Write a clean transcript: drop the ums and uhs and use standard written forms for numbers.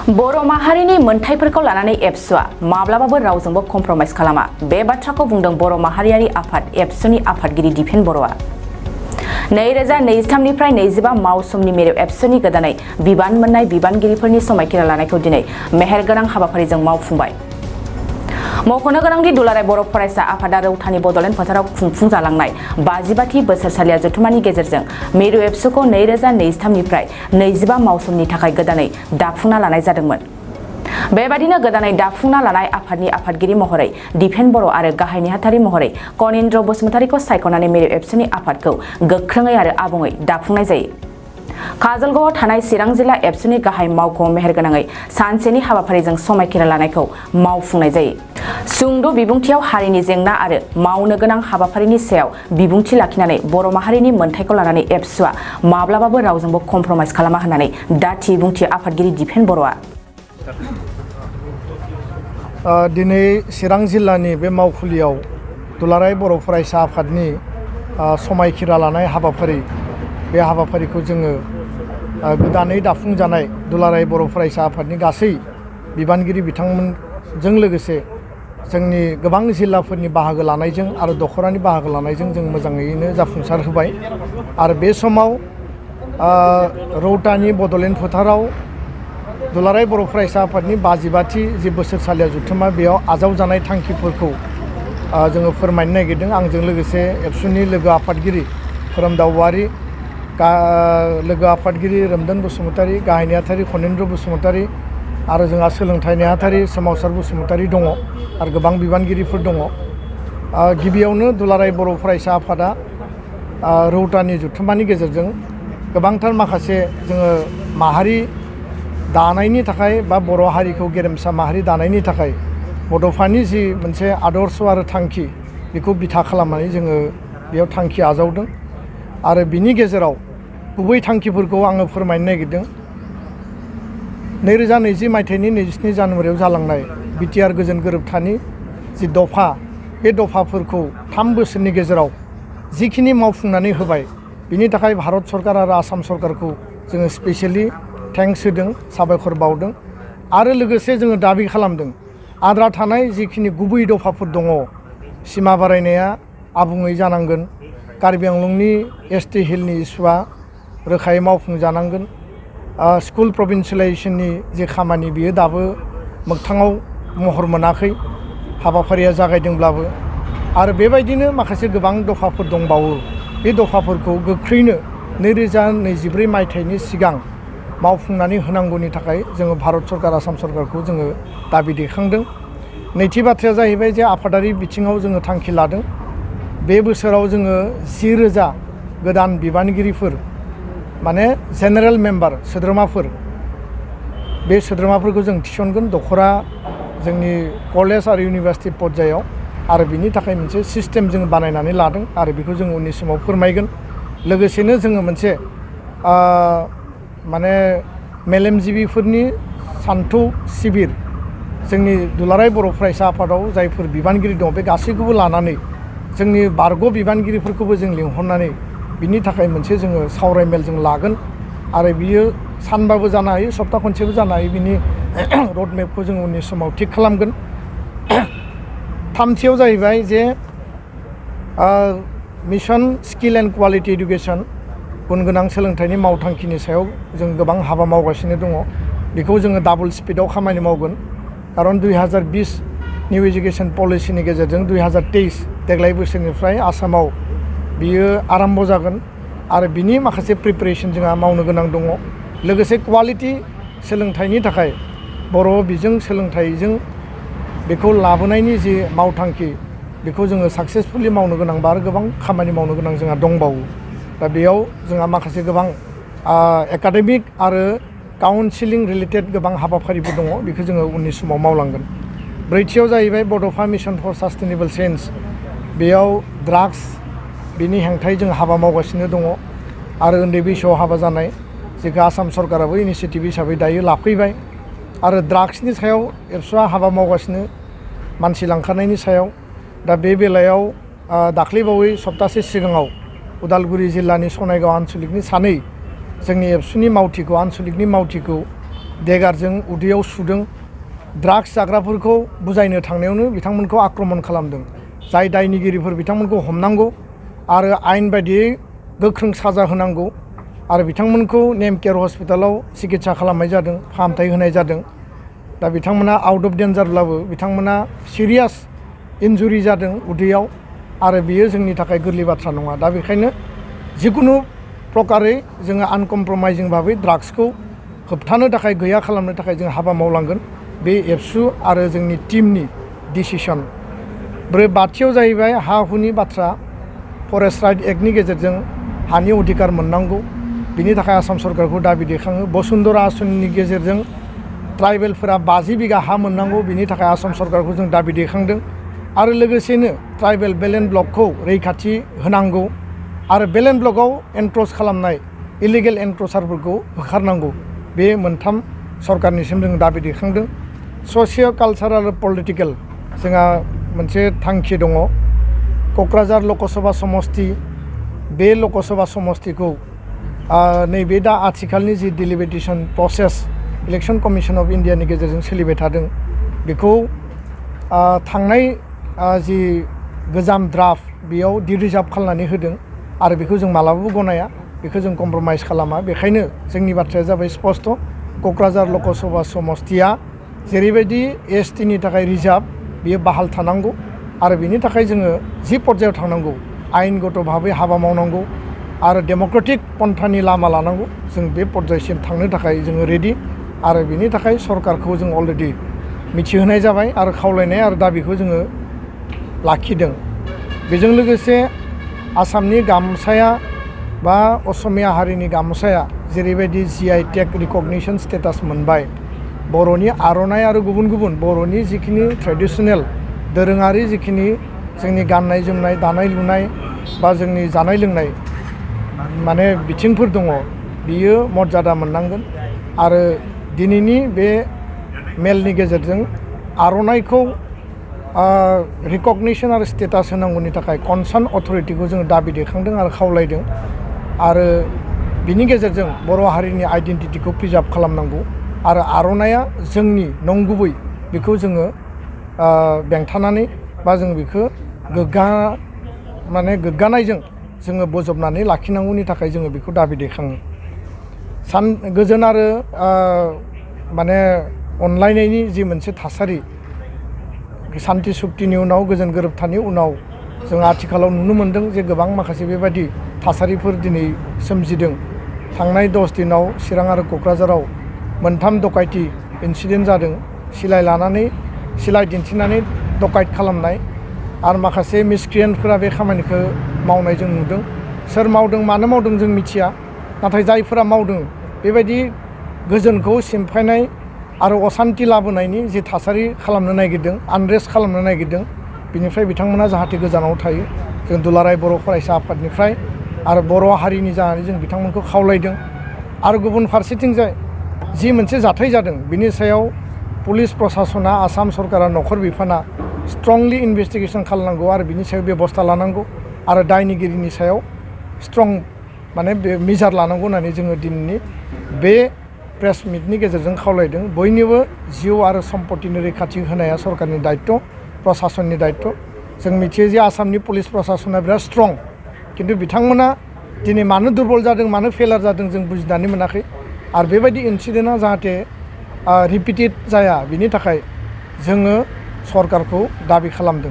बर' माहारिनि मोनथायफोरखौ लानानै एबसुआ माब्लाबाबो रावजोंबो कमप्रमाइज खालामा। बे बाथ्राखौ बुंदों बर' माहारियारि आफाद एबसुनि आफादगिरि दिपेन बर'आ। 2023 निफ्राय 25 मावसुमनि मिरु एबसुनि गोदानै बिबान मोननाय बिबानगिरिफोरनि समायखिरा लानायखौ दिनै मेहेरगोनां हाबाफारिजों मावफुंबाय। मख'नो गोनांदि दुलाराय बर' फरायसा आफादा रौतानि बड'लेण्ड फोथाराव खुंफुंजालांनाय 55थि बोसोरसालिया जथुमानि गेजेरजों मिरु एबसुखौ 2023 निफ्राय 25 मावसुमनि थाखाय गोदानै दाफुंना लानाय जादोंमोन। बेबादिनो गोदानै दाफुंना लानाय आफादनि आफादगिरि महरै दिपेन बर' आरो गाहाय नेहाथारि महरै कनिन्द्र बसुमतारीखौ सायख'नानै मिरु एबसुनि आफादखौ गोख्रोङै आरो आबुङै दाफुंनाय जायो। काजलगावआव थानाय चिरां जिल्ला एबसुनि गाहाय मावख'आव मेहेरगोनाङै सानसेनि हाबाफारिजों समायखिरा लानायखौ मावफुंनाय जायो। सुंद' बिबुंथियाव हारिनि जेंना आरो मावनो गोनां हाबाफारिनि सायाव बिबुंथि लाखिनानै बर' माहारिनि मोनथायखौ लानानै एबसुआ माब्लाबाबो रावजोंबो कमप्रमाइज खालामा होननानै दाथि बुंथि आफादगिरि दिपेन बर'आ। दिनै चिरां जिल्लानि बे मावखुलियाव दुलाराय बर' फरायसा आफादनि समायखिरा लानाय हाबाफारि बे हाबाफारिखौ जोङो गोदानै दाफुंजानाय दुलाराय बर' फरायसा आफादनि गासै बिबानगिरि बिथांमोनजों लोगोसे जोंनि गोबां जिल्लाफोरनि बाहागो लानायजों आरो दख'रानि बाहागो लानायजों जों मोजाङैनो जाफुंसार होबाय। आरो बे समाव रौतानि बड'लेण्ड फोथाराव दुलाराय बर' फरायसा आफादनि 55थि जि बोसोरसालिया जथुमा बेयाव आजावजानाय थांखिफोरखौ जोङो फोरमायनो नागिरदों। आंजों लोगोसे एबसुनि लोगो आफादगिरि खोरोमदाव औवारी, लोगो आफादगिरि रोमदोन बसुमतारी, गाहाय नेहाथारि कनिन्द्र बसुमतारी आरो जोंहा सोलोंथाइ नेहाथारि सोमावसार बसुमतारी दङ आरो गोबां बिबानगिरिफोर दङ। गिबियावनो दुलाराय बर' फरायसा आफादा रौतानि जथुमानि गेजेरजों गोबांथार माखासे जोङो माहारि दानायनि थाखाय बा बर' हारिखौ गेरेमसा माहारि दानायनि थाखाय बड'फानि जि मोनसे आदर्श आरो थांखि बेखौ बिथा खालामनानै जोङो बेयाव थांखि आजावदों। आरो बिनि गेजेराव गुबै थांखिफोरखौ आङो फोरमायनो नागिरदों। 2020 मायथाइनि 27 जानुवारियाव जालांनाय बिटिआर गोजोन गोरोबथानि जि दफा बे दफाफोरखौ 3 बोसोरनि गेजेराव जिखिनि मावफुंनानै होबाय बिनि थाखाय भारत सरकार आरो आसाम सरकारखौ जोङो स्पेसियेलि थेंक्स होदों, साबायखर बावदों। आरो लोगोसे जोङो दाबि खालामदों आद्रा थानाय जिखिनि गुबै दफाफोर दङ सिमा बारायनाया आबुङै जानांगोन, कार्बि आंलंनि एसटि हिलनि इस्युआ रोखायै मावफुंजानांगोन, स्कुल प्रभिन्सियेलाइजेसननि जे खामानि बियो दाबो मोगथाङाव महर मोनाखै, हाबाफारिया जागायदोंब्लाबो। आरो बेबायदिनो माखासे गोबां दफाफोर दंबावो। बे दफाफोरखौ गोख्रैनो 2024 मायथाइनि सिगां मावफुंनानै होनांगौनि थाखाय जोङो भारत सरकार आसाम सरकारखौ जोङो दाबि दैखांदों। नैथि बाथ्राया जाहैबाय जे आफादारि बिथिङाव जोङो थांखि लादों। बे बोसोराव जोङो 10,000 गोदान बिबानगिरिफोर माने जेनेरेल मेम्बार सोद्रोमाफोर बे सोद्रोमाफोरखौ जों थिसनगोन दख'रा जोंनि कलेज आरो इउनिभारसिटि पर्यायाव। आरो बिनि थाखाय मोनसे सिस्टेम जों बानायनानै लादों आरो बेखौ जों उननि समाव फोरमायगोन। लोगोसेनो जोङो मोनसे माने मेलेमजिबिफोरनि सान्थौ सिबिर जोंनि दुलाराय बर' फरायसा आफादाव जायफोर बिबानगिरि दं बे गासैखौबो लानानै जोंनि बारग' बिबानगिरिफोरखौबो जों लिंहरनानै बिनि थाखाय मोनसे जोङो सावरायमेल जों लागोन। आरो बियो सानबाबो जानो हायो, सप्ता खनसेबो जानो हायो। बिनि रडमेपखौ जों उननि समाव थिग खालामगोन। थामथियाव जाहैबाय जे mission skill and quality education गुन गोनां सोलोंथाइनि मावथांखिनि सायाव जों गोबां हाबा मावगासिनो दङ। बेखौ जोङो डाबल स्पिडआव खामानि मावगोन। खारन 2020 निउ इडुकेसन पलिसिनि गेजेरजों 2023 देग्लाय बोसोरनिफ्राय आसामाव बियो आराम्भ जागोन आरो बिनि माखासे प्रिपेरेसन जोंहा मावनो गोनां दङ। लोगोसे क्वालिटि सोलोंथाइनि थाखाय बर' बिजों सोलोंथाइजों बेखौ लाबोनायनि जि मावथांखि बेखौ जोङो साक्सेसफुलि मावनो गोनांबा आरो गोबां खामानि मावनो गोनां जोंहा दंबावो। दा बेयाव जोंहा माखासे गोबां एकाडेमिक आरो काउन्सिलिं रिलेटेड गोबां हाबाफारिफोर दङ, बेखौ जोङो उननि समाव मावलांगोन। ब्रैथियाव जाहैबाय बड'फा मिशन फर सास्टेनेबल चेन्ज। बेयाव ड्राग्स बिनि हेंथायै जों हाबा मावगासिनो दङ आरो उन्दै बैसोआव हाबा जानाय जेखौ आसाम सरकाराबो इनिसियेटिभ हिसाबै दायो लाफैबाय। आरो ड्राग्सनि सायाव एबसुआ हाबा मावगासिनो मानसि लांखारनायनि सायाव। दा बे बेलायाव दाख्लैबावै सप्तासे सिगाङाव उदालगुरि जिल्लानि सनायगाव आनसलिकनि सानै जोंनि एबसुनि मावथिखौ आनसलिकनि मावथिखौ देगारजों उदैयाव सुदों। ड्राग्स जाग्राफोरखौ बुजायनो थांनायावनो बिथांमोनखौ आक्रमण खालामदों। जाय दायनिगिरिफोर बिथांमोनखौ हमनांगौ आरो आयेन बायदियै गोख्रों साजा होनांगौ आरो बिथांमोनखौ नेम केयार हस्पिटालाव सिकित्सा खालामनाय जादों, फाहामथाय होनाय जादों। दा बिथांमोना आउट अफ डेन्जारब्लाबो बिथांमोना सिरियास इन्जुरि जादों उदैयाव आरो बियो जोंनि थाखाय गोरलै बाथ्रा नङा। दा बेखायनो जिकुनु प्रकारै जोङो आनकमप्रमाइजिं भाबै ड्राग्सखौ होबथानो थाखाय गैया खालामनो थाखाय जों हाबा मावलांगोन। बे एबसु आरो जोंनि टीमनि डिसिसन। बाथियाव जाहैबाय हा हुनि बाथ्रा। फरेस्ट राइट एक्टनि गेजेरजों हानि अधिकार मोननांगौ, बिनि थाखाय आसाम सरकारखौ दाबि दैखाङो। बसुन्धरा आसनिनि गेजेरजों ट्राइबेलफोरा 50 बिगा हा मोननांगौ, बिनि थाखाय आसाम सरकारखौ जों दाबि दैखांदों। आरो लोगोसेनो ट्राइबेल बेलेन्ड ब्लकखौ रैखाथि होनांगौ आरो बेलेन्ड ब्लकआव एनक्रच खालामनाय इलिगेल एनक्रचारफोरखौ होखारनांगौ। बे मोनथाम सरकारनिसिम जों दाबि दैखांदों। ससिय' कालचारेल आरो पलिटिकेल जोंहा मोनसे थांखि दङ। क'क्राझार लकसभा समस्ति, बे लकसभा समस्तिखौ नैबे दा आथिखालनि जि delimitation process election commission of इन्डियानि गेजेरजों सोलिबाय थादों, बेखौ थांनाय जि गोजाम ड्राफ्ट बेयाव डिरिजार्भ खालामनानै होदों आरो बेखौ जों मालाबाबो गनाया, बेखौ जों कमप्रमाइज खालामा। बेखायनो जोंनि बाथ्राया जाबाय स्पस्ट। क'क्राझार लकसभा समस्तिया जेरैबायदि एसटिनि थाखाय रिजार्भ बियो बाहाल थानांगौ आरो बिनि थाखाय जोङो जि पर्यायाव थांनांगौ आयेनगत भाबै हाबा मावनांगौ आरो डेम'क्रेटिक पन्थानि लामा लानांगौ। जों बे पर्यायसिम थांनो थाखाय जोङो रेडि आरो बिनि थाखाय सरकारखौ जों अलरेडि मिथिहोनाय जाबाय आरो खावलायनाय आरो दाबिखौ जोङो लाखिदों। बेजों लोगोसे आसामनि गामसाया बा असमिया हारिनि गामसाया जेरैबायदि GI टेग रिकगनिसन स्टेटास मोनबाय, बर'नि आर'नाइ आरो गुबुन गुबुन बर'नि जिखिनि ट्रेडिसनेल दोरोङारि जिखिनि जोंनि गाननाय जोमनाय, दानाय लुनाय बा जोंनि जानाय लोंनाय माने बिथिंफोर दङ, बियो मर्यादा मोननांगोन। आरो दिनैनि बे मेलनि गेजेरजों आर'नाइखौ रिकगनिसन आरो स्टेटास होनांगौनि थाखाय कनसार्न अथरिटिखौ जोङो दाबि दैखांदों आरो खावलायदों। आरो बिनि गेजेरजों बर' हारिनि आइडेन्टिटिखौ प्रिजार्भ खालामनांगौ आरो आर'नाइया जोंनि नंगुबै, बेखौ जोङो बेंथानानै बा जों बेखौ गोग्गानायजों जोङो बोजबनानै लाखिनांगौनि थाखाय जोङो बेखौ दाबि दैखाङो। गोजोन आरो माने अनलायनायनि जि मोनसे थासारि, सान्ति सुक्तिनि उनाव गोजोन गोरोबथानि उनाव जों आथिखालाव नुनो मोन्दों जे गोबां माखासे बेबायदि थासारिफोर दिनै सोमजिदों। थांनाय 10 दिनाव चिरां आरो क'क्राझाराव मोनथाम डकाइति इन्सिडेन्ट जादों। सिलाइ दिन्थिनानै डकाइट खालामनाय आरो माखासे मिसक्रियेन्टफोरा बे खामानिखौ मावनाय जों नुदों। सोर मावदों, मानो मावदों जों मिथिया, नाथाय जायफोरा मावदों बेबायदि गोजोनखौ सिमफायनाय आरो असान्ति लाबोनायनि जि थासारि खालामनो नागिरदों, आनरेस्ट खालामनो नागिरदों, बिनिफ्राय बिथांमोना जाहाथे गोजानाव थायो। जों दुलाराय बर' फरायसा आफादनिफ्राय आरो बर' हारिनि जानानै जों बिथांमोनखौ खावलायदों। आरो गुबुन फारसेथिंजाय जि मोनसे जाथाय जादों, बिनि सायाव पुलिस प्रसासना, आसाम सरकारा, नखर बिफाना स्ट्रंलि इनभेस्टिगेसन खालामनांगौ आरो बिनि सायाव बेबस्था लानांगौ आरो दायनिगिरिनि सायाव स्ट्रं माने बे मिजार लानांगौ होननानै जोङो दिनैनि बे प्रेस मिटनि गेजेरजों खावलायदों। बयनिबो जिउ आरो सम्पतिनि रैखाथि होनाया सरकारनि दायित्व, प्रसासननि दायित्व। जों मिथियो जे आसामनि पुलिस प्रसासना बिराद स्ट्रं, खिन्थु बिथांमोना दिनै मानो दुरबल जादों, मानो फेलार जादों जों बुजिनानै मोनाखै। आरो बेबायदि इनसिडेन्टआ जाहाथे रिपिटेड जाया, बिनि थाखाय जोङो सरकारखौ दाबि खालामदों।